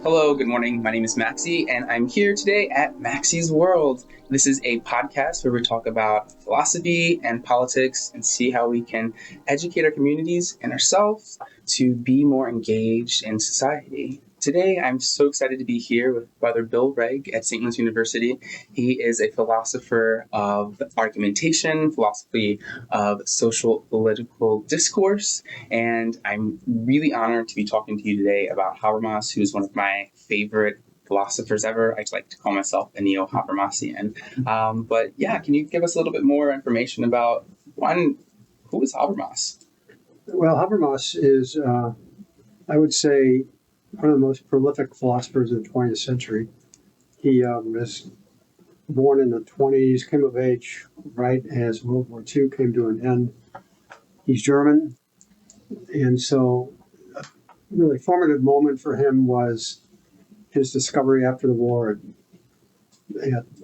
Hello, good morning. My name is Maxi, and I'm here today at Maxi's World. This is a podcast where we talk about philosophy and politics and see how we can educate our communities and ourselves to be more engaged in society. Today, I'm so excited to be here with Brother Bill Rehg at St. Louis University. He is a philosopher of argumentation, philosophy of social political discourse, and I'm really honored to be talking to you today about Habermas, who's one of my favorite philosophers ever. I like to call myself a neo-Habermasian. But yeah, can you give us a little bit more information about, one, who is Habermas? Well, Habermas is, I would say, one of the most prolific philosophers of the 20th century. He was born in the 20s, came of age right as World War II came to an end. He's German, and so a really formative moment for him was his discovery after the war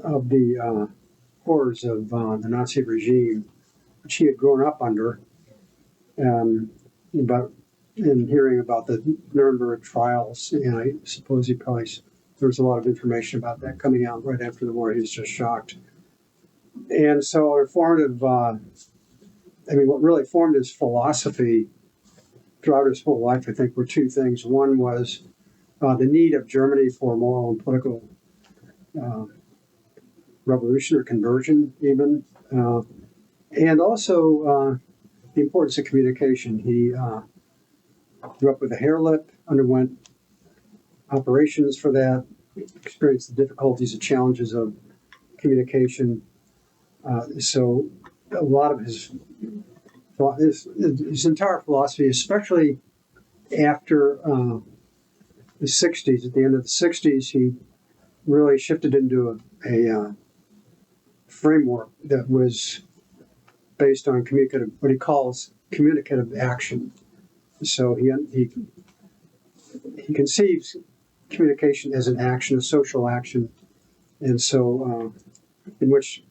of the horrors of the Nazi regime, which he had grown up under. But in hearing about the Nuremberg trials, and I suppose there was a lot of information about that coming out right after the war. He was just shocked. And so what really formed his philosophy throughout his whole life, I think, were two things. One was the need of Germany for moral and political revolution or conversion, even, and also the importance of communication. He grew up with a hair lip, underwent operations for that, experienced the difficulties and challenges of communication. So a lot of his entire philosophy, especially after the 60s, at the end of the 60s, he really shifted into a framework that was based on what he calls communicative action. So he conceives communication as an action, a social action, and so in which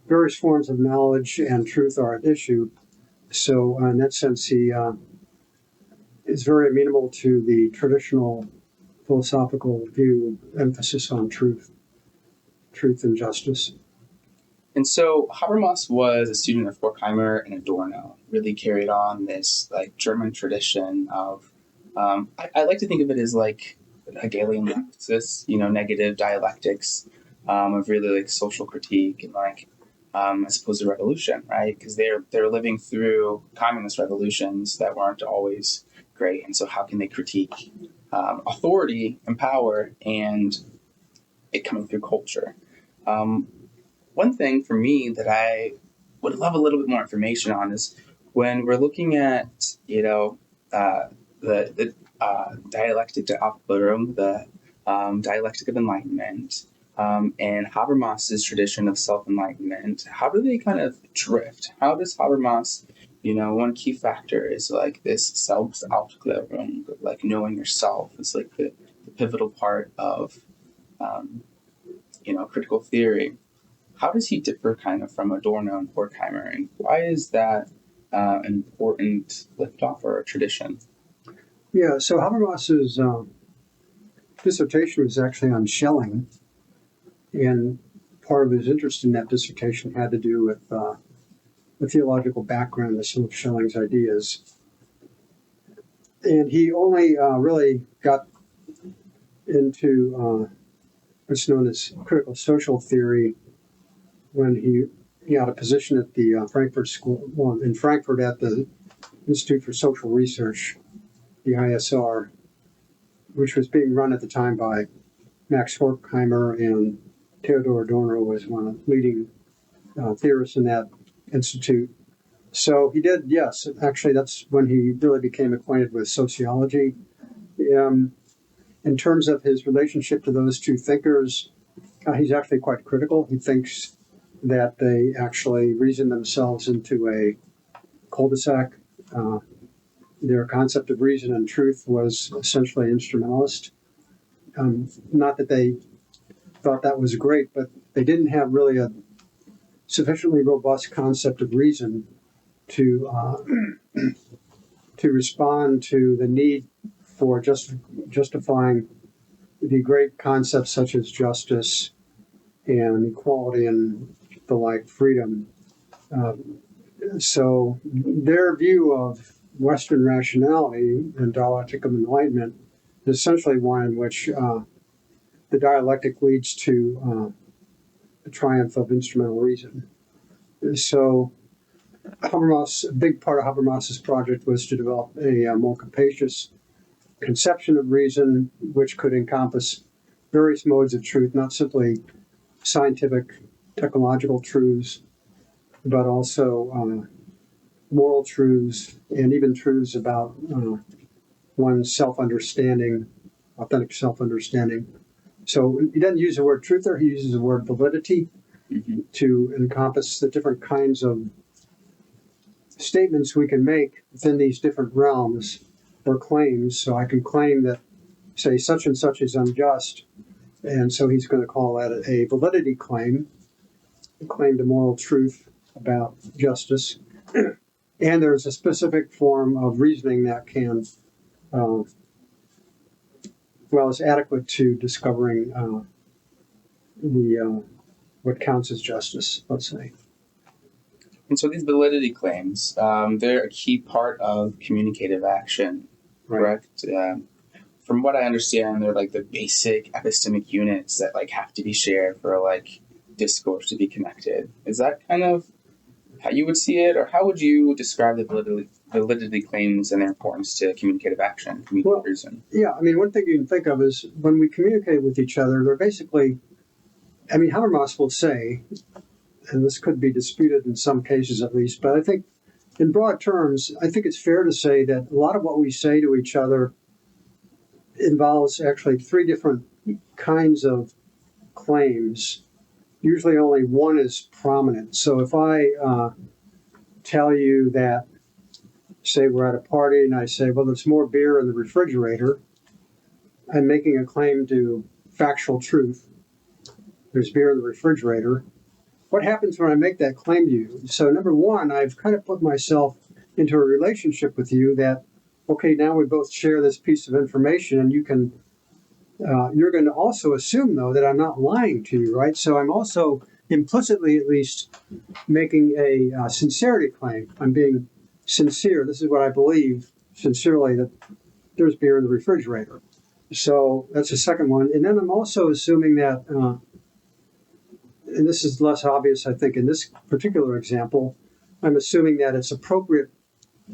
various forms of knowledge and truth are at issue. So in that sense, he is very amenable to the traditional philosophical view, emphasis on truth and justice. And so Habermas was a student of Horkheimer and Adorno, really carried on this German tradition of, I like to think of it as like Hegelian Marxist, negative dialectics of really social critique and as opposed to revolution, right? Because they're living through communist revolutions that weren't always great, and so how can they critique authority and power and it coming through culture? One thing for me that I would love a little bit more information on is when we're looking at, the dialectic de Aufklärung, the dialectic of enlightenment, and Habermas's tradition of self-enlightenment. How do they kind of drift? How does Habermas, one key factor is this Selbstaufklärung, knowing yourself is the pivotal part of, critical theory. How does he differ kind of from Adorno and Horkheimer, and why is that an important liftoff or a tradition? Yeah, so Habermas's dissertation was actually on Schelling, and part of his interest in that dissertation had to do with the theological background of some of Schelling's ideas. And he only really got into what's known as critical social theory when he got a position at the Frankfurt School, in Frankfurt at the Institute for Social Research, the ISR, which was being run at the time by Max Horkheimer, and Theodor Adorno was one of the leading theorists in that institute. So he did, yes, actually that's when he really became acquainted with sociology. In terms of his relationship to those two thinkers, he's actually quite critical. He thinks that they actually reason themselves into a cul-de-sac. Their concept of reason and truth was essentially instrumentalist. Not that they thought that was great, but they didn't have really a sufficiently robust concept of reason to respond to the need for justifying the great concepts such as justice and equality and the like, freedom. So their view of Western rationality and dialectic of enlightenment is essentially one in which the dialectic leads to the triumph of instrumental reason. So Habermas, a big part of Habermas's project was to develop a more capacious conception of reason, which could encompass various modes of truth, not simply scientific, technological truths, but also moral truths and even truths about one's self-understanding, authentic self-understanding. So he doesn't use the word truth there, he uses the word validity to encompass the different kinds of statements we can make within these different realms or claims. So I can claim that, say, such and such is unjust, and so he's going to call that a validity claim, a claim to moral truth about justice. And there's a specific form of reasoning that can, is adequate to discovering what counts as justice, let's say. And so these validity claims, they're a key part of communicative action, correct? From what I understand, they're like the basic epistemic units that like have to be shared for like discourse to be connected. Is that kind of how you would see it, or how would you describe the validity claims and their importance to communicative action, reason? Yeah, I mean, one thing you can think of is when we communicate with each other, they're basically, I mean, Habermas will say, and this could be disputed in some cases at least, but I think in broad terms, I think it's fair to say that a lot of what we say to each other involves actually three different kinds of claims. Usually only one is prominent. So if I tell you that, say we're at a party and I say, well, there's more beer in the refrigerator, I'm making a claim to factual truth. There's beer in the refrigerator. What happens when I make that claim to you? So number one, I've kind of put myself into a relationship with you that, okay, now we both share this piece of information, and you can, you're going to also assume, though, that I'm not lying to you, right? So I'm also implicitly, at least, making a sincerity claim. I'm being sincere. This is what I believe, sincerely, that there's beer in the refrigerator. So that's the second one. And then I'm also assuming that, and this is less obvious, I think, in this particular example, I'm assuming that it's appropriate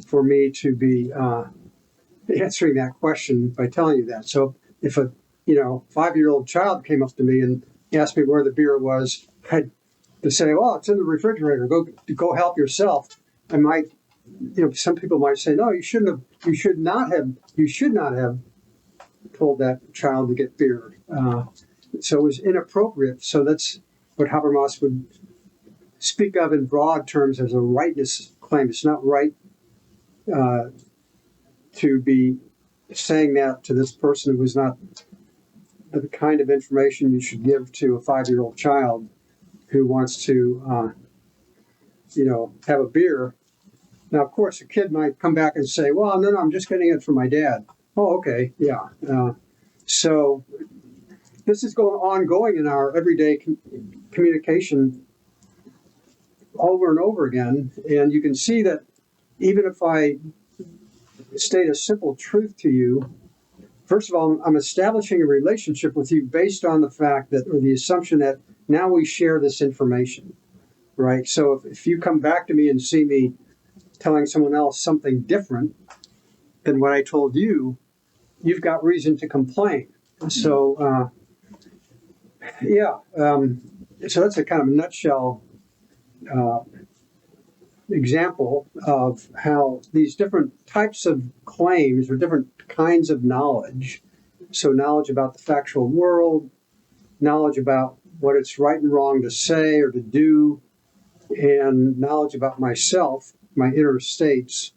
for me to be answering that question by telling you that. So if a 5-year-old child came up to me and asked me where the beer was, I'd to say, "Well, it's in the refrigerator. Go help yourself." I might, some people might say, "No, you should not have told that child to get beer." So it was inappropriate. So that's what Habermas would speak of in broad terms as a rightness claim. It's not right to be saying that to this person who is not the kind of information you should give to a 5-year-old child who wants to, have a beer. Now, of course, a kid might come back and say, "Well, no, I'm just getting it from my dad." Oh, okay, yeah. So this is ongoing in our everyday communication over and over again. And you can see that even if I state a simple truth to you, first of all, I'm establishing a relationship with you based on the fact that, or the assumption that now we share this information, right? So if you come back to me and see me telling someone else something different than what I told you, you've got reason to complain. So, so that's a kind of nutshell example of how these different types of claims or different kinds of knowledge, so knowledge about the factual world, knowledge about what it's right and wrong to say or to do, and knowledge about myself, my inner states,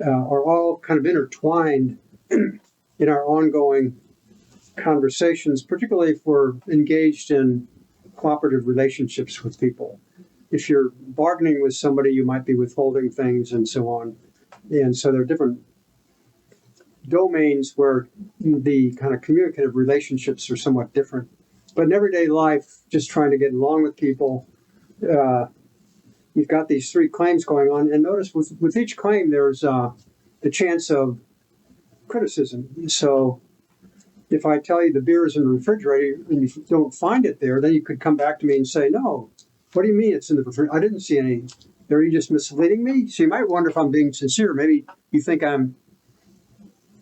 are all kind of intertwined in our ongoing conversations, particularly if we're engaged in cooperative relationships with people. If you're bargaining with somebody, you might be withholding things and so on. And so there are different domains where the kind of communicative relationships are somewhat different. But in everyday life, just trying to get along with people, you've got these three claims going on. And notice with each claim, there's the chance of criticism. So if I tell you the beer is in the refrigerator and you don't find it there, then you could come back to me and say, no, what do you mean it's in the refrigerator? I didn't see any. Are you just misleading me? So you might wonder if I'm being sincere. Maybe you think I'm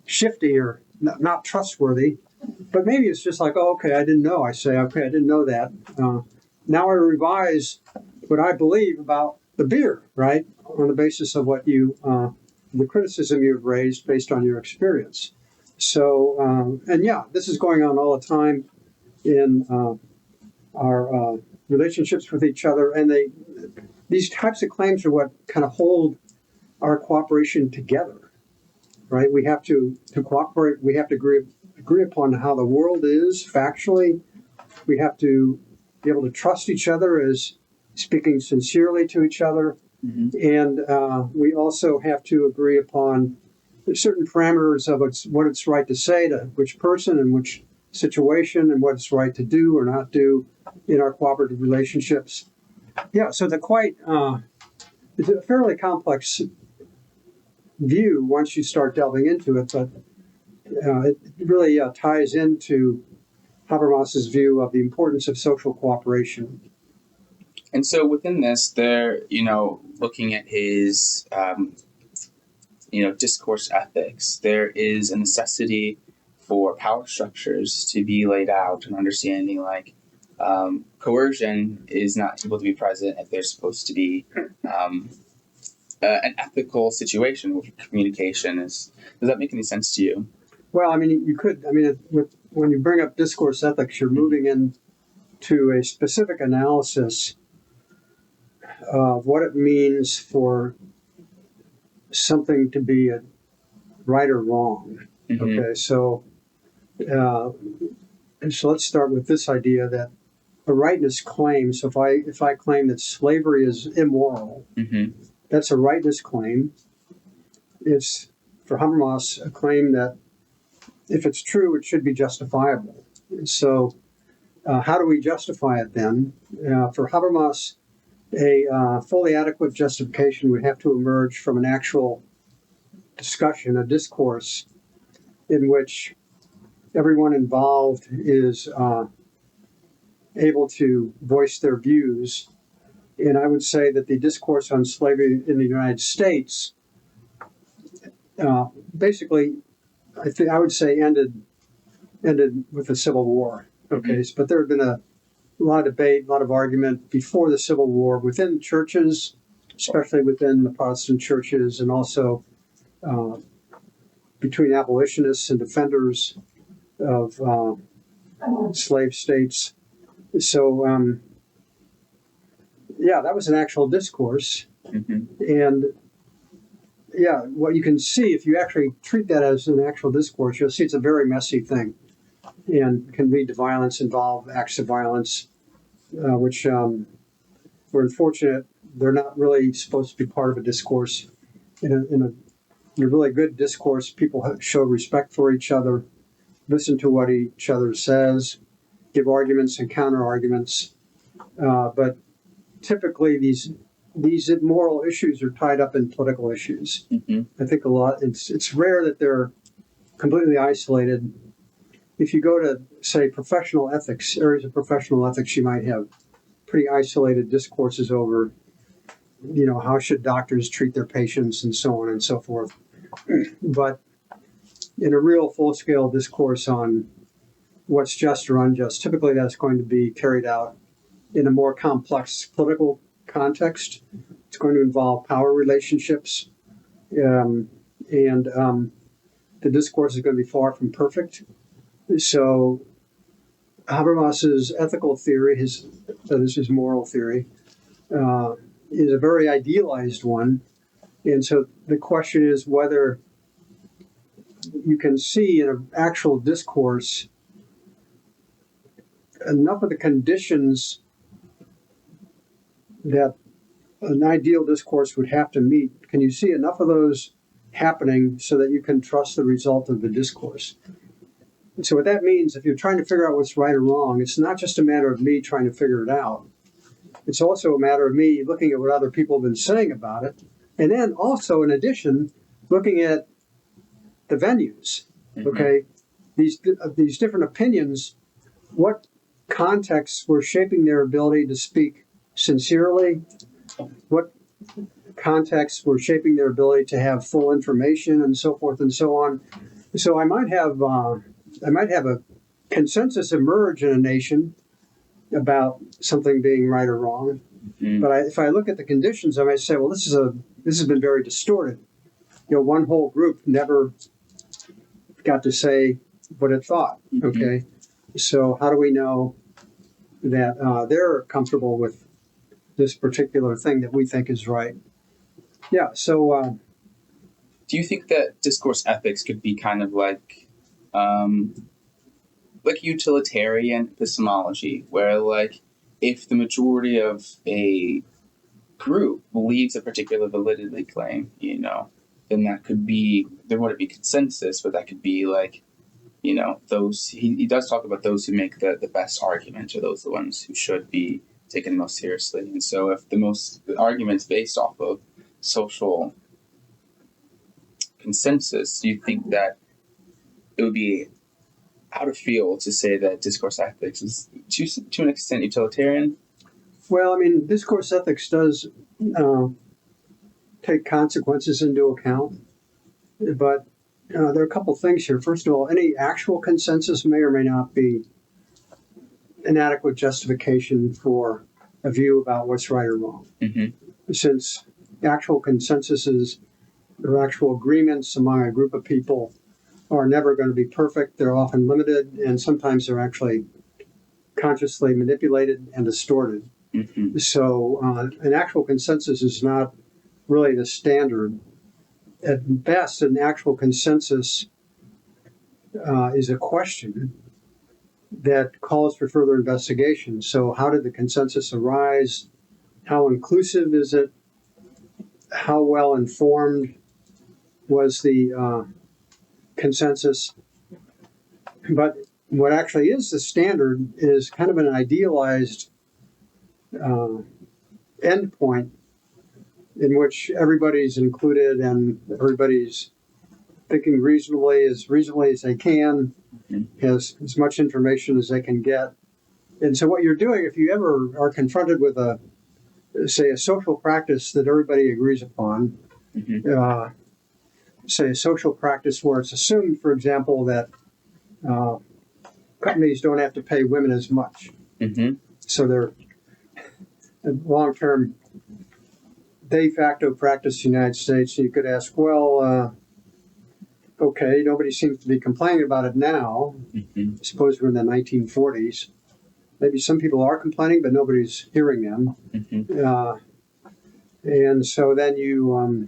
shifty or not trustworthy. But maybe it's just like, oh, okay, I didn't know. I say, okay, I didn't know that. Now I revise what I believe about the beer, right? On the basis of what the criticism you've raised based on your experience. So, and yeah, this is going on all the time in our relationships with each other. And these types of claims are what kind of hold our cooperation together, right? We have to cooperate. We have to agree upon how the world is factually. We have to be able to trust each other as speaking sincerely to each other. And we also have to agree upon certain parameters of what it's right to say to which person and which situation and what it's right to do or not do in our cooperative relationships. Yeah, so it's a fairly complex view once you start delving into it, but it really ties into Habermas's view of the importance of social cooperation. And so within this, they're, looking at his, discourse ethics, there is a necessity for power structures to be laid out and understanding like coercion is not able to be present if there's supposed to be an ethical situation with communication. Does that make any sense to you? Well, I mean, you could. I mean, when you bring up discourse ethics, you're moving into a specific analysis of what it means for something to be right or wrong. Okay, so let's start with this idea that a rightness claim. So if I claim that slavery is immoral, that's a rightness claim. It's for Habermas a claim that if it's true, it should be justifiable. So how do we justify it then? For Habermas, a fully adequate justification would have to emerge from an actual discussion, a discourse, in which everyone involved is able to voice their views. And I would say that the discourse on slavery in the United States basically, I would say ended with the Civil War. Okay, but there had been a lot of debate, a lot of argument before the Civil War within churches, especially within the Protestant churches, and also between abolitionists and defenders of slave states. So, that was an actual discourse. And yeah, what you can see, if you actually treat that as an actual discourse, you'll see it's a very messy thing and can lead to violence, involve acts of violence, which we're unfortunate they're not really supposed to be part of a discourse. In a really good discourse, people show respect for each other, listen to what each other says, give arguments and counter arguments. But typically these moral issues are tied up in political issues. I think it's rare that they're completely isolated. If you go to, say, professional ethics, areas of professional ethics, you might have pretty isolated discourses over, how should doctors treat their patients and so on and so forth. But in a real full-scale discourse on what's just or unjust, typically that's going to be carried out in a more complex political context. It's going to involve power relationships, and the discourse is going to be far from perfect. So Habermas's ethical theory, his moral theory, is a very idealized one. And so the question is whether you can see in an actual discourse enough of the conditions that an ideal discourse would have to meet. Can you see enough of those happening so that you can trust the result of the discourse. And so what that means, if you're trying to figure out what's right or wrong, it's not just a matter of me trying to figure it out. It's also a matter of me looking at what other people have been saying about it. And then also, in addition, looking at the venues, okay? These different opinions, what contexts were shaping their ability to speak sincerely? What contexts were shaping their ability to have full information and so forth and so on? So I might have a consensus emerge in a nation about something being right or wrong. But if I look at the conditions, I might say, well, this has been very distorted. One whole group never got to say what it thought. Okay, so how do we know that they're comfortable with this particular thing that we think is right? Yeah. So, do you think that discourse ethics could be kind of like utilitarian epistemology, where if the majority of a group believes a particular validity claim, then there wouldn't be consensus, but that could be those, he does talk about those who make the best argument are those the ones who should be taken most seriously. And so if the argument's based off of social consensus, do you think that it would be out of field to say that discourse ethics is to an extent utilitarian? Well, discourse ethics does take consequences into account, but there are a couple things here. First of all, any actual consensus may or may not be an adequate justification for a view about what's right or wrong. Since actual consensuses or actual agreements among a group of people are never going to be perfect, they're often limited, and sometimes they're actually consciously manipulated and distorted. So an actual consensus is not really the standard. At best, an actual consensus is a question that calls for further investigation. So how did the consensus arise? How inclusive is it? How well informed was the consensus? But what actually is the standard is kind of an idealized endpoint in which everybody's included and everybody's thinking reasonably as they can, has as much information as they can get. And so what you're doing, if you ever are confronted with a social practice that everybody agrees upon, say a social practice where it's assumed, for example, that companies don't have to pay women as much. So they're a long-term de facto practice in the United States. You could ask, well, okay, nobody seems to be complaining about it now. I suppose we're in the 1940s. Maybe some people are complaining, but nobody's hearing them. And so then you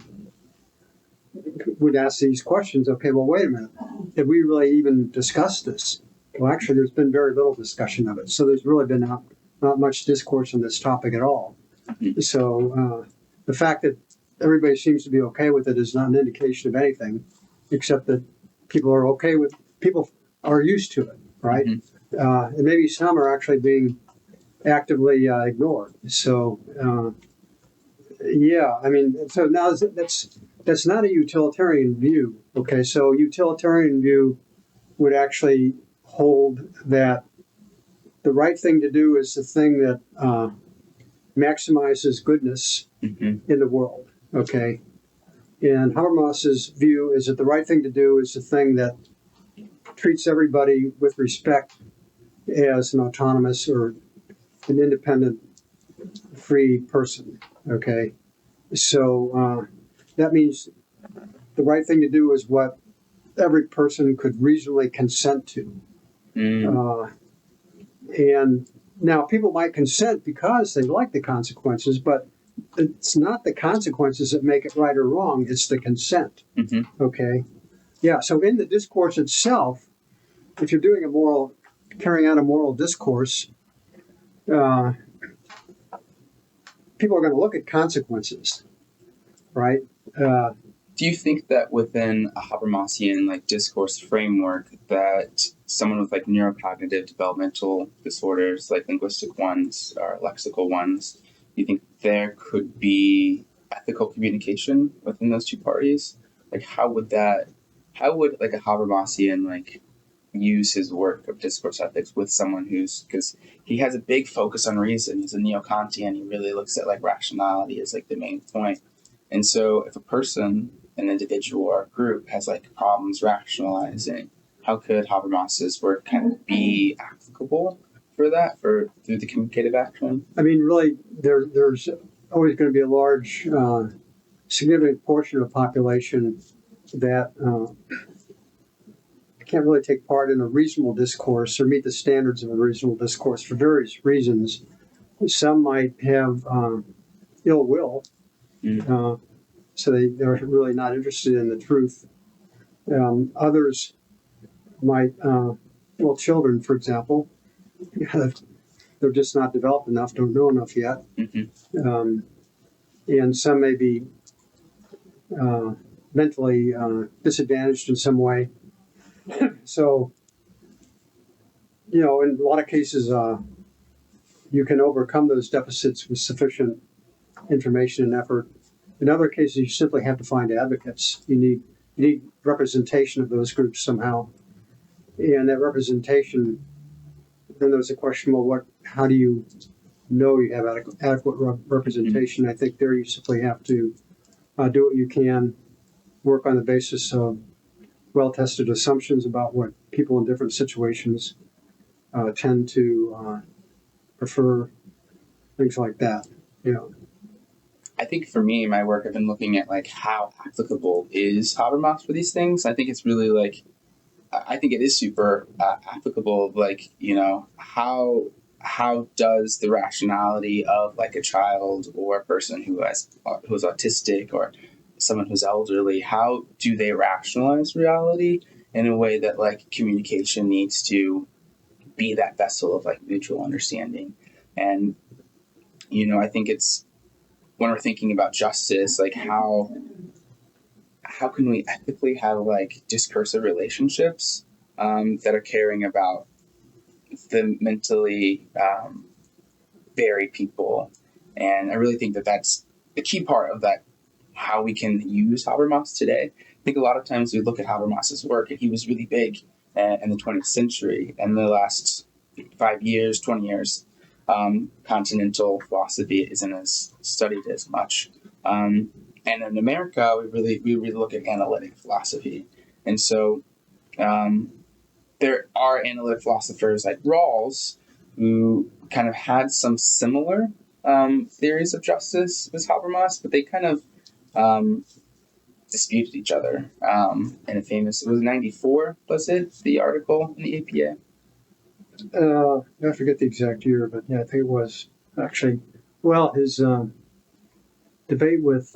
would ask these questions. Okay, well, wait a minute. Did we really even discuss this? Well, actually, there's been very little discussion of it. So there's really been not much discourse on this topic at all. So the fact that everybody seems to be okay with it is not an indication of anything, except that people are used to it, right? And maybe some are actually being actively ignored. So, so now that's not a utilitarian view. Okay, so utilitarian view would actually hold that the right thing to do is the thing that maximizes goodness in the world. Okay, and Habermas's view is that the right thing to do is the thing that treats everybody with respect as an autonomous or an independent, free person. Okay, so that means the right thing to do is what every person could reasonably consent to. And now people might consent because they like the consequences, but it's not the consequences that make it right or wrong, it's the consent. Okay? Yeah, so in the discourse itself, if you're carrying out a moral discourse, people are going to look at consequences, right? Do you think that within a Habermasian like discourse framework that someone with like neurocognitive developmental disorders, like linguistic ones or lexical ones, you think there could be ethical communication within those two parties? Like how would like a Habermasian like use his work of discourse ethics with someone who's, because he has a big focus on reason. He's a neo-Kantian. He really looks at like rationality as like the main point. And so if a person, an individual or a group has like problems rationalizing, how could Habermas's work kind of be applicable for that, for through the communicative action? I mean, really, there's always going to be a large, significant portion of the population that can't really take part in a reasonable discourse or meet the standards of a reasonable discourse for various reasons. Some might have ill will, so they're really not interested in the truth. Others might, well, children, for example, they're just not developed enough, don't know enough yet. And some may be mentally disadvantaged in some way. So, in a lot of cases, you can overcome those deficits with sufficient information and effort. In other cases, you simply have to find advocates. You need representation of those groups somehow. And that representation, then there's a question, well, how do you know you have adequate representation? I think there you simply have to do what you can, work on the basis of well-tested assumptions about what people in different situations tend to prefer, things like that. I think for me, my work, I've been looking at like how applicable is Habermas for these things. I think it's really like, I think it is super applicable. Like, how does the rationality of like a child or a person who's autistic or someone who's elderly, how do they rationalize reality in a way that like communication needs to be that vessel of like mutual understanding? And I think it's, when we're thinking about justice, like how can we ethically have like discursive relationships that are caring about the mentally varied people? And I really think that that's the key part of that, how we can use Habermas today. I think a lot of times we look at Habermas's work, and he was really big in the 20th century. And the last 5 years, 20 years, continental philosophy isn't as studied as much. And in America, we really look at analytic philosophy. And so there are analytic philosophers like Rawls who kind of had some similar theories of justice with Habermas, but they kind of disputed each other. In a famous, it was 94, was it, the article in the APA? I forget the exact year, but yeah, I think it was actually, well, his debate with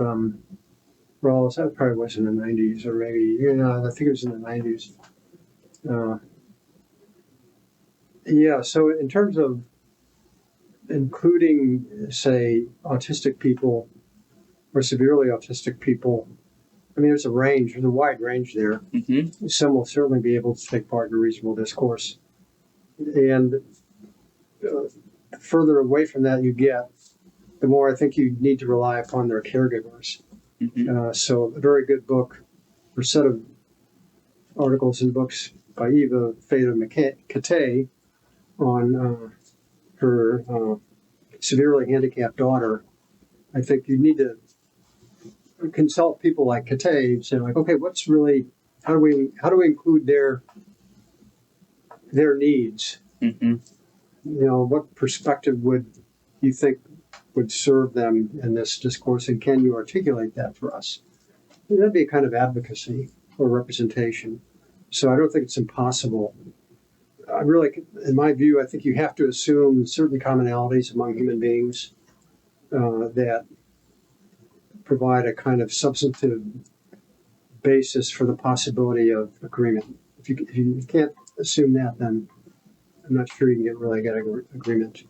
Rawls, that probably was in the 90s, or maybe, I think it was in the 90s. Yeah, so in terms of including, say, autistic people or severely autistic people, I mean, there's a wide range there. Mm-hmm. Some will certainly be able to take part in a reasonable discourse. And further away from that you get, the more I think you need to rely upon their caregivers. Mm-hmm. So a very good book, or set of articles and books by Eva Feda-Kate on her severely handicapped daughter. I think you need to consult people like Kate and say, like, okay, how do we include their needs? Mm-hmm. What perspective would you think would serve them in this discourse, and can you articulate that for us? And that'd be a kind of advocacy or representation. So I don't think it's impossible. In my view, I think you have to assume certain commonalities among human beings that provide a kind of substantive basis for the possibility of agreement. If you can't assume that, then I'm not sure you can really get agreement.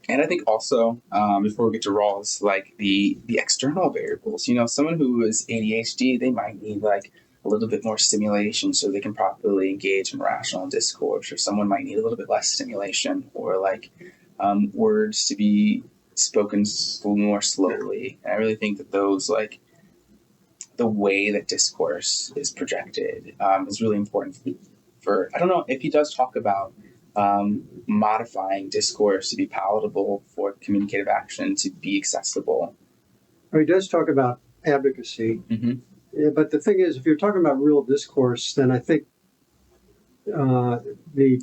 And I think also, before we get to Rawls, like the external variables, someone who is ADHD, they might need like a little bit more stimulation so they can properly engage in rational discourse, or someone might need a little bit less stimulation, or like words to be spoken more slowly. And I really think that those, like the way that discourse is projected, is really important for, I don't know if he does talk about modifying discourse to be palatable for communicative action to be accessible. He does talk about advocacy. Mm-hmm. Yeah, but the thing is, if you're talking about real discourse, then I think the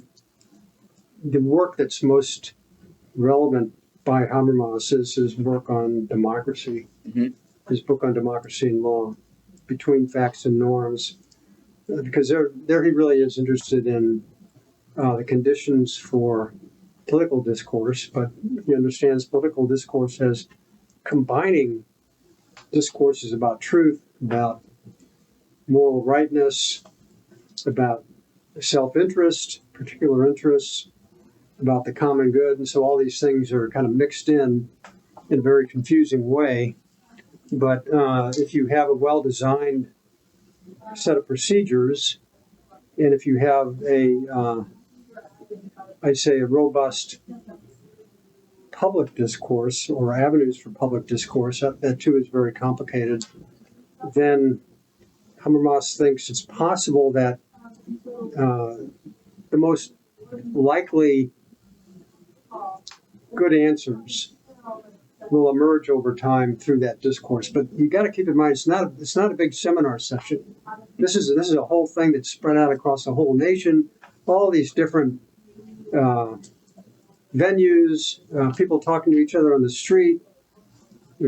work that's most relevant by Habermas is his work on democracy, mm-hmm. his book on democracy and law, Between Facts and Norms, because there he really is interested in the conditions for political discourse, but he understands political discourse as combining discourses about truth, about moral rightness, about self-interest, particular interests, about the common good. And so all these things are kind of mixed in a very confusing way. But if you have a well-designed set of procedures, and if you have I'd say a robust public discourse or avenues for public discourse, that too is very complicated, then Habermas thinks it's possible that the most likely good answers will emerge over time through that discourse. But you got to keep in mind, it's not a big seminar session. This is a whole thing that's spread out across the whole nation. All these different venues, people talking to each other on the street,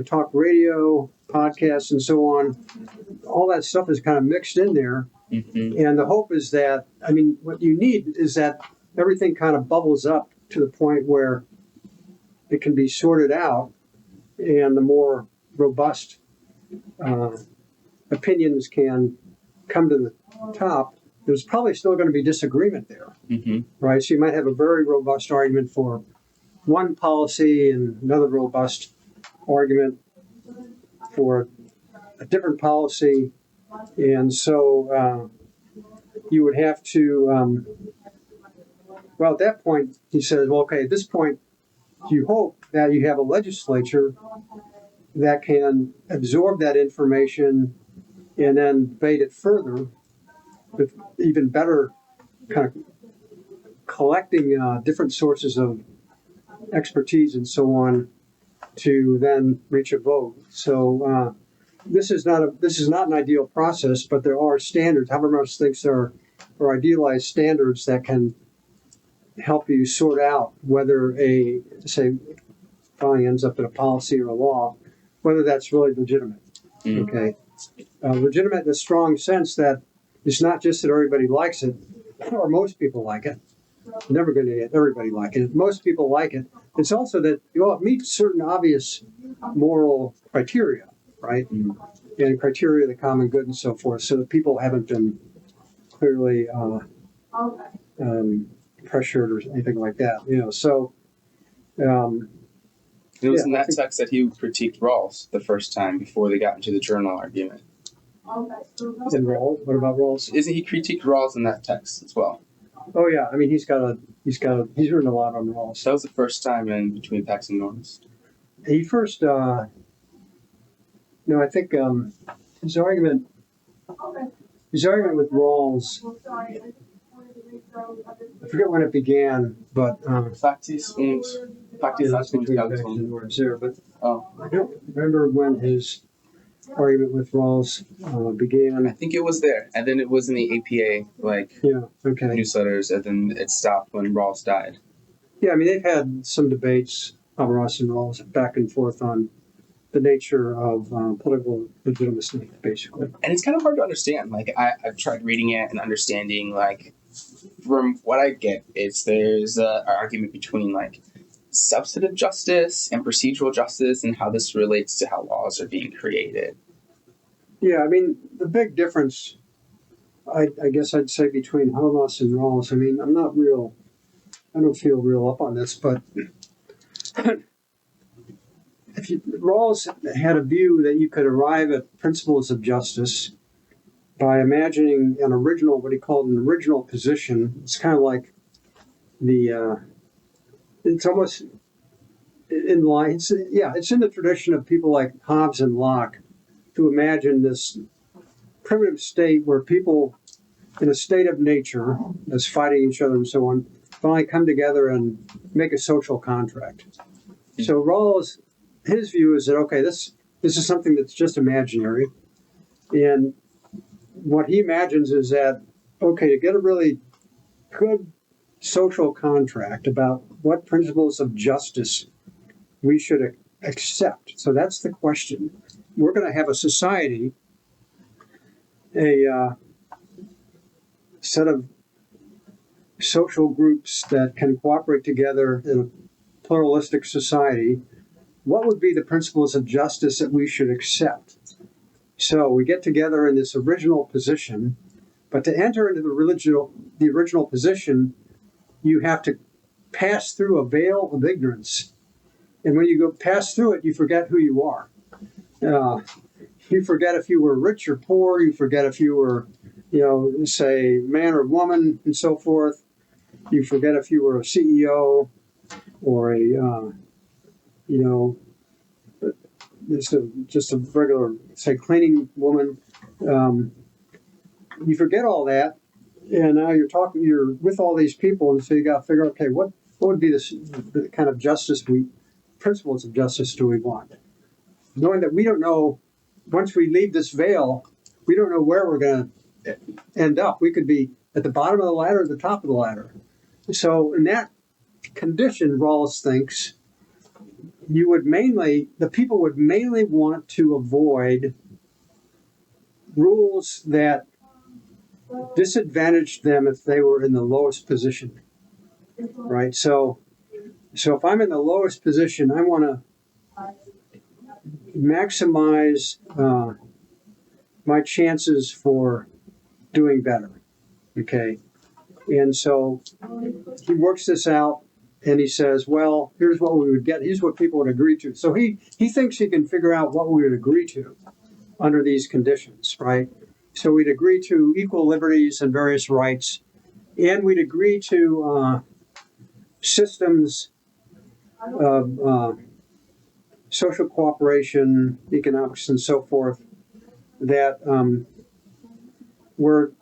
talk radio, podcasts, and so on. All that stuff is kind of mixed in there. Mm-hmm. And the hope is that, what you need is that everything kind of bubbles up to the point where it can be sorted out, and the more robust opinions can come to the top. There's probably still going to be disagreement there, mm-hmm. right? So you might have a very robust argument for one policy and another robust argument for a different policy. And so you would have to, at that point, he says, well, okay, at this point, you hope that you have a legislature that can absorb that information and then debate it further with even better kind of collecting different sources of expertise and so on to then reach a vote. So this is not an ideal process, but there are standards. Habermas thinks there are idealized standards that can help you sort out whether finally ends up in a policy or a law, whether that's really legitimate. Mm. Okay, legitimate in a strong sense that it's not just that everybody likes it, or most people like it. You're never going to get everybody liking it. Most people like it. It's also that it meets certain obvious moral criteria, right? Mm. And criteria of the common good and so forth, so that people haven't been clearly pressured or anything like that. So. It was in that text that he critiqued Rawls the first time before they got into the journal argument. In Rawls? What about Rawls? Isn't he critiqued Rawls in that text as well? Oh yeah, he's written a lot on Rawls. That was the first time in Between Facts and Norms. He first, I think his argument with Rawls, I forget when it began, but Factis und there, but I don't remember when his argument with Rawls began. I think it was there, and then it was in the APA newsletters, and then it stopped when Rawls died. Yeah, they've had some debates, Habermas and Rawls, back and forth on the nature of political legitimacy, basically. And it's kind of hard to understand. Like, I've tried reading it and understanding, like, from what I get, there's an argument between, like, substantive justice and procedural justice and how this relates to how laws are being created. Yeah, the big difference, I guess I'd say, between Habermas and Rawls, I don't feel real up on this, but Rawls had a view that you could arrive at principles of justice by imagining what he called an original position. It's kind of like it's almost in line. It's in the tradition of people like Hobbes and Locke to imagine this primitive state where people in a state of nature that's fighting each other and so on finally come together and make a social contract. So Rawls, his view is that, okay, this is something that's just imaginary. And what he imagines is that, okay, to get a really good social contract about what principles of justice we should accept. So that's the question. We're going to have a society, a set of social groups that can cooperate together in a pluralistic society. What would be the principles of justice that we should accept? So we get together in this original position, but to enter into the original position, you have to pass through a veil of ignorance. And when you go pass through it, you forget who you are. You forget if you were rich or poor. You forget if you were, say, man or woman and so forth. You forget if you were a CEO or just a regular, say, cleaning woman. You forget all that, and now you're with all these people, and so you got to figure out, okay, what would be the kind of principles of justice do we want? Knowing that we don't know, once we leave this veil, we don't know where we're going to end up. We could be at the bottom of the ladder or the top of the ladder. So in that condition, Rawls thinks, the people would mainly want to avoid rules that disadvantaged them if they were in the lowest position, right? So if I'm in the lowest position, I want to maximize my chances for doing better, okay? And so he works this out, and he says, well, here's what we would get. Here's what people would agree to. So he thinks he can figure out what we would agree to under these conditions, right? So we'd agree to equal liberties and various rights, and we'd agree to systems of social cooperation, economics, and so forth that were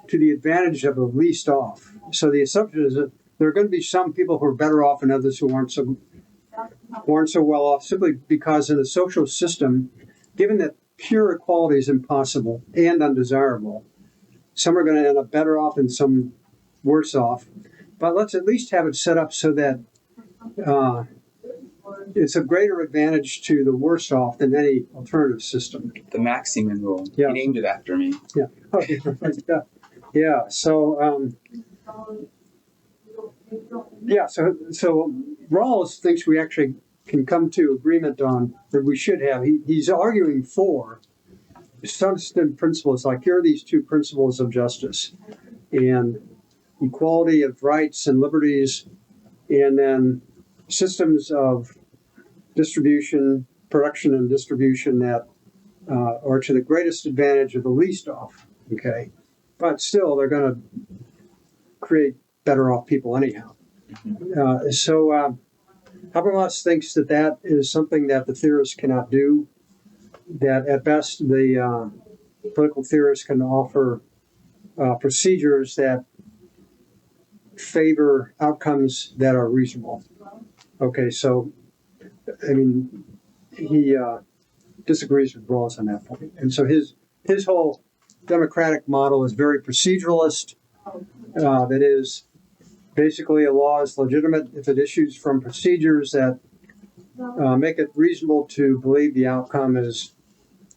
to the advantage of the least off. So the assumption is that there are going to be some people who are better off and others who aren't so well off, simply because in a social system, given that pure equality is impossible and undesirable, some are going to end up better off and some worse off. But let's at least have it set up so that it's a greater advantage to the worse off than any alternative system. The Maxi rule. Yeah. He named it after me. Yeah. Yeah. So Rawls thinks we actually can come to agreement on that we should have. He's arguing for substantive principles, like here are these two principles of justice, and equality of rights and liberties, and then systems of production and distribution that are to the greatest advantage of the least off, okay? But still, they're going to create better off people anyhow. So Habermas thinks that is something that the theorists cannot do, that at best the political theorists can offer procedures that favor outcomes that are reasonable. Okay, so, I mean, he disagrees with Rawls on that point. And so his whole democratic model is very proceduralist. That is, basically a law is legitimate if it issues from procedures that make it reasonable to believe the outcome is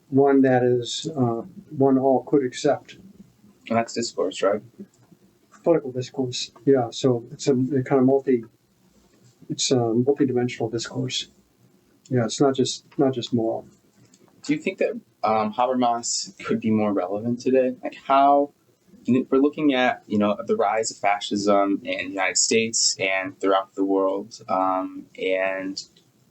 one that is one all could accept. And that's discourse, right? Political discourse, yeah. So it's a kind of multi-dimensional discourse. Yeah, it's not just moral. Do you think that Habermas could be more relevant today? Like, how we're looking at, the rise of fascism in the United States and throughout the world. A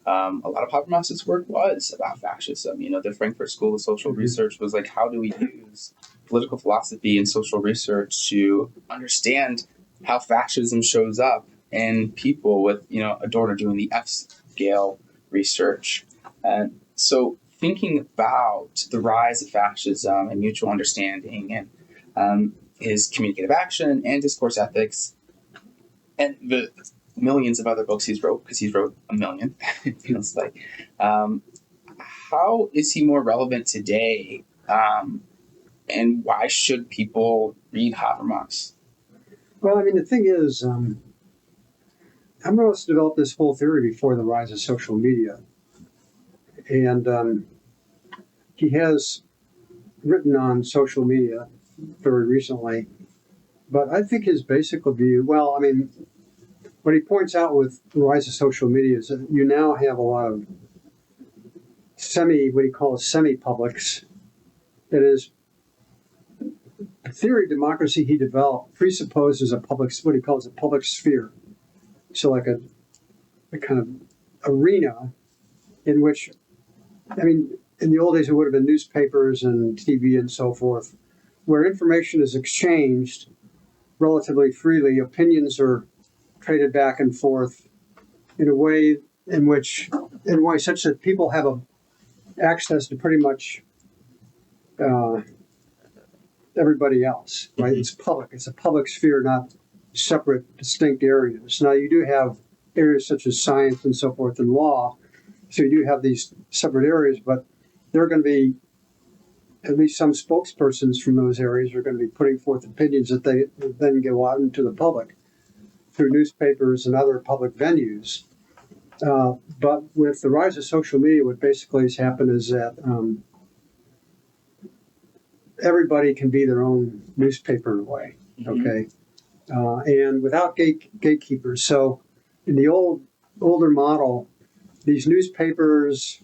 lot of Habermas's work was about fascism. The Frankfurt School of Social Research was like, how do we use political philosophy and social research to understand how fascism shows up in people with, Adorno doing the F-scale research. And so thinking about the rise of fascism and mutual understanding and his communicative action and discourse ethics and the millions of other books he's wrote, because he's wrote a million, it feels like. How is he more relevant today? And why should people read Habermas? Well, I mean, the thing is, Habermas developed this whole theory before the rise of social media. And he has written on social media very recently. But I think his basic view, what he points out with the rise of social media is that you now have a lot of what he calls semi-publics. That is, the theory of democracy he developed presupposes what he calls a public sphere. So like a kind of arena in which, in the old days it would have been newspapers and TV and so forth, where information is exchanged relatively freely, opinions are traded back and forth in a way such that people have access to pretty much everybody else, right? It's public. It's a public sphere, not separate, distinct areas. Now, you do have areas such as science and so forth and law, so you do have these separate areas, but there are going to be at least some spokespersons from those areas are going to be putting forth opinions that they then go out into the public through newspapers and other public venues. But with the rise of social media, what basically has happened is that everybody can be their own newspaper in a way, okay? And without gatekeepers. So in the older model, these newspapers,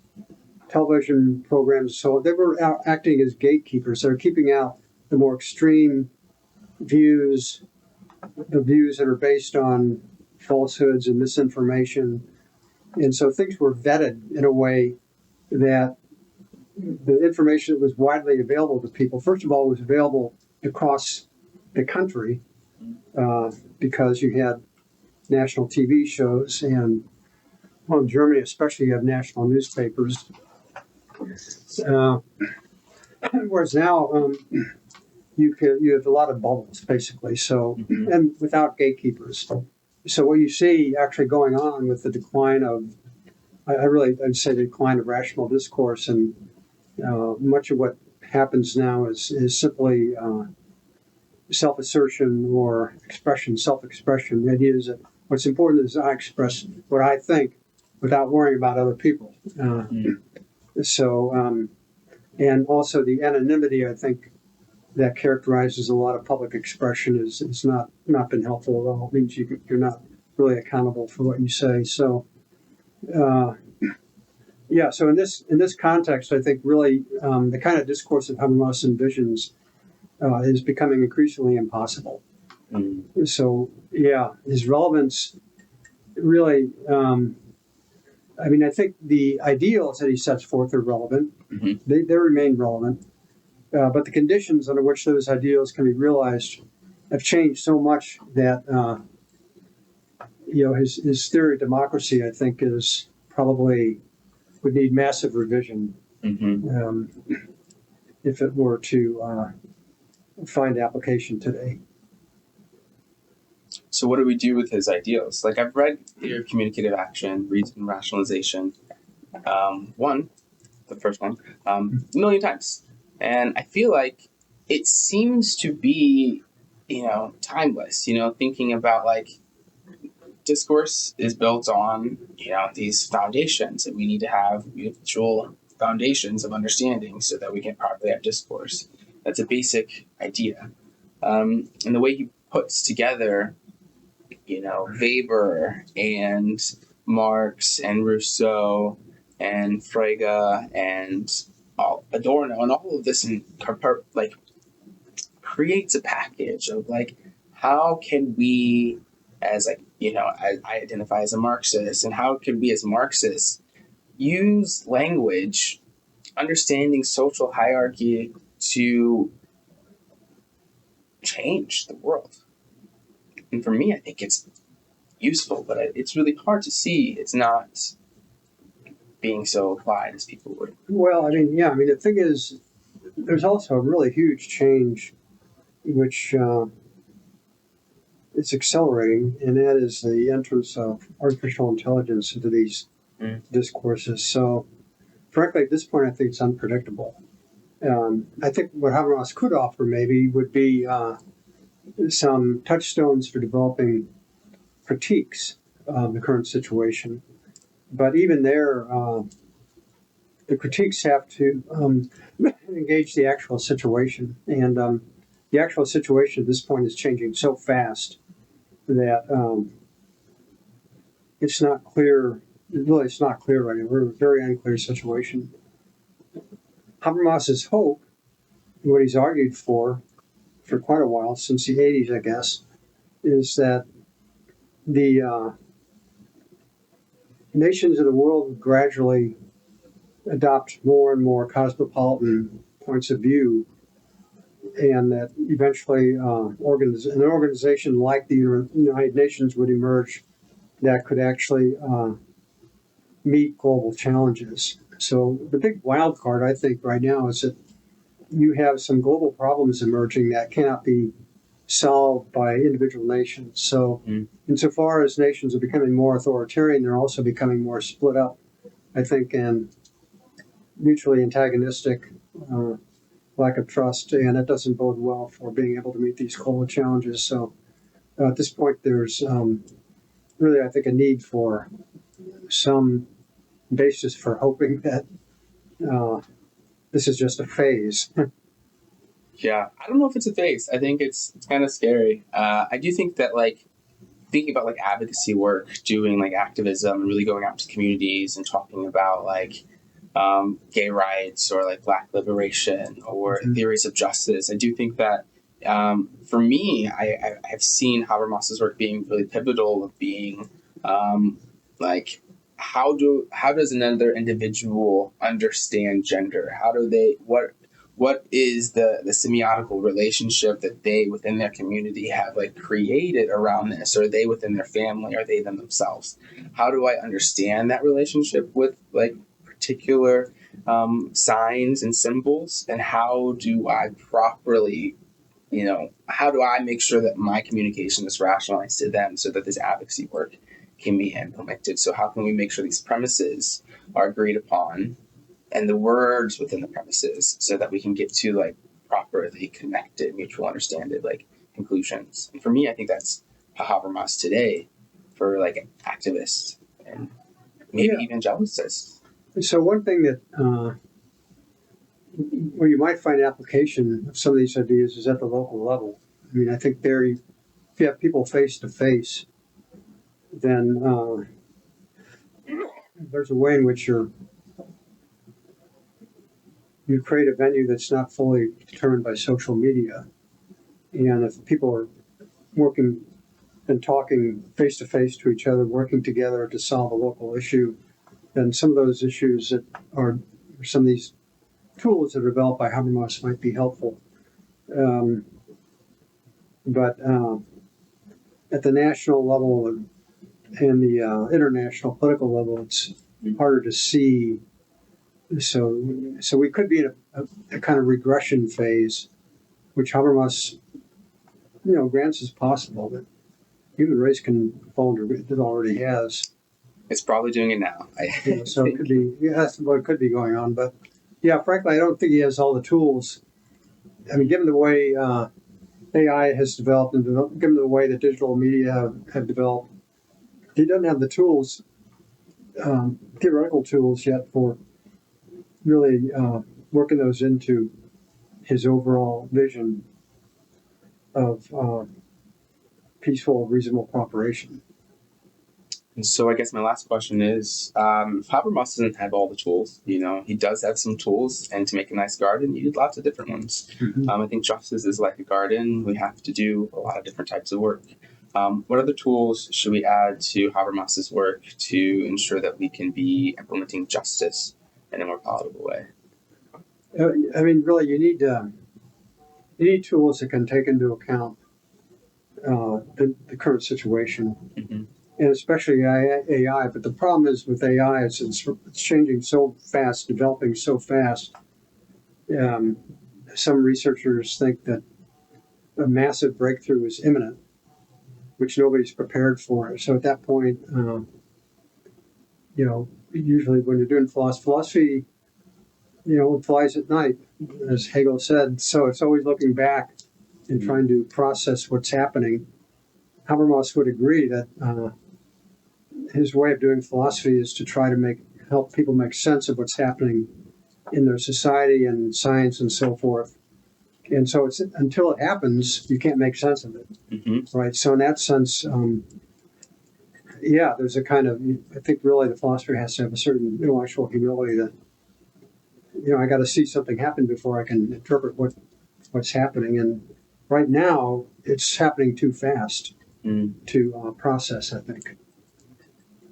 television programs, so they were acting as gatekeepers. They're keeping out the more extreme views, the views that are based on falsehoods and misinformation. And so things were vetted in a way that the information that was widely available to people, first of all, was available across the country because you had national TV shows, and in Germany especially, you have national newspapers. Whereas now you have a lot of bubbles, basically. So and without gatekeepers. So what you see actually going on with the decline of, I'd say the decline of rational discourse, and much of what happens now is simply self-assertion or self-expression. The idea is that what's important is I express what I think without worrying about other people. And also the anonymity, I think, that characterizes a lot of public expression is not been helpful at all. It means you're not really accountable for what you say. So, so in this context, I think really the kind of discourse that Habermas envisions is becoming increasingly impossible. So, his relevance really, I think the ideals that he sets forth are relevant. They remain relevant. But the conditions under which those ideals can be realized have changed so much that, his theory of democracy, I think, is probably would need massive revision if it were to find application today. So what do we do with his ideals? Like, I've read Theory of Communicative Action, Reason and Rationalization, the first one, a million times. And I feel like it seems to be, timeless, thinking about like discourse is built on, these foundations, and we need to have mutual foundations of understanding so that we can properly have discourse. That's a basic idea. And the way he puts together, Weber and Marx and Rousseau and Frege and Adorno and all of this, and creates a package of like, how can we, as like, I identify as a Marxist, and how can we as Marxists use language, understanding social hierarchy to change the world? And for me, I think it's useful, but it's really hard to see it's not being so applied as people would. Well, the thing is, there's also a really huge change which is accelerating, and that is the entrance of artificial intelligence into these discourses. So, frankly, at this point, I think it's unpredictable. I think what Habermas could offer maybe would be some touchstones for developing critiques of the current situation. But even there, the critiques have to engage the actual situation. And the actual situation at this point is changing so fast that it's not clear. Really, it's not clear right now. We're in a very unclear situation. Habermas's hope, what he's argued for quite a while, since the 80s, I guess, is that the nations of the world would gradually adopt more and more cosmopolitan points of view, and that eventually an organization like the United Nations would emerge that could actually meet global challenges. So the big wild card, I think, right now is that you have some global problems emerging that cannot be solved by individual nations. So insofar as nations are becoming more authoritarian, they're also becoming more split up, I think, and mutually antagonistic, lack of trust, and it doesn't bode well for being able to meet these global challenges. So at this point, there's really, I think, a need for some basis for hoping that this is just a phase. Yeah, I don't know if it's a phase. I think it's kind of scary. I do think that like thinking about like advocacy work, doing like activism, really going out to communities and talking about like gay rights or like Black liberation or theories of justice. I do think that for me, I've seen Habermas's work being really pivotal of being like how does another individual understand gender? How do they what is the semiotical relationship that they within their community have like created around this? Are they within their family? Are they them themselves? How do I understand that relationship with like particular signs and symbols? And how do I properly, how do I make sure that my communication is rationalized to them so that this advocacy work can be implemented? So how can we make sure these premises are agreed upon and the words within the premises so that we can get to like properly connected, mutual understanding, like conclusions? And for me, I think that's Habermas today for like activists and maybe evangelicists. So one thing that where you might find application of some of these ideas is at the local level. I mean, I think there, if you have people face to face, then there's a way in which you create a venue that's not fully determined by social media. And if people are working and talking face to face to each other, working together to solve a local issue, then some of those issues that are some of these tools that are developed by Habermas might be helpful. But at the national level and the international political level, it's harder to see. So we could be in a kind of regression phase, which Habermas, grants is possible, but human race can fall into it already has. It's probably doing it now. So it could be, that's what could be going on. But yeah, frankly, I don't think he has all the tools. I mean, given the way AI has developed and given the way that digital media have developed, he doesn't have the tools, theoretical tools yet for really working those into his overall vision of peaceful, reasonable cooperation. And so I guess my last question is, Habermas doesn't have all the tools. He does have some tools, and to make a nice garden, you need lots of different ones. I think justice is like a garden. We have to do a lot of different types of work. What other tools should we add to Habermas's work to ensure that we can be implementing justice in a more palatable way? Really, you need tools that can take into account the current situation, Mm-hmm. and especially AI. But the problem is with AI, it's changing so fast, developing so fast. Some researchers think that a massive breakthrough is imminent, which nobody's prepared for. So at that point, usually when you're doing philosophy, it flies at night, as Hegel said. So it's always looking back and trying to process what's happening. Habermas would agree that his way of doing philosophy is to try to help people make sense of what's happening in their society and science and so forth. And so it's until it happens, you can't make sense of it, Mm-hmm. right? So in that sense, there's a kind of, I think really the philosopher has to have a certain intellectual humility that, I got to see something happen before I can interpret what's happening. And right now, it's happening too fast to process, I think.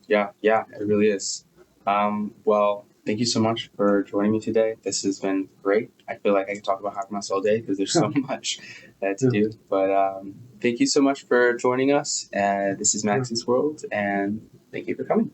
Yeah, it really is. Well, thank you so much for joining me today. This has been great. I feel like I could talk about Habermas all day because there's so much to do. But thank you so much for joining us. This is Maxi's World, and thank you for coming.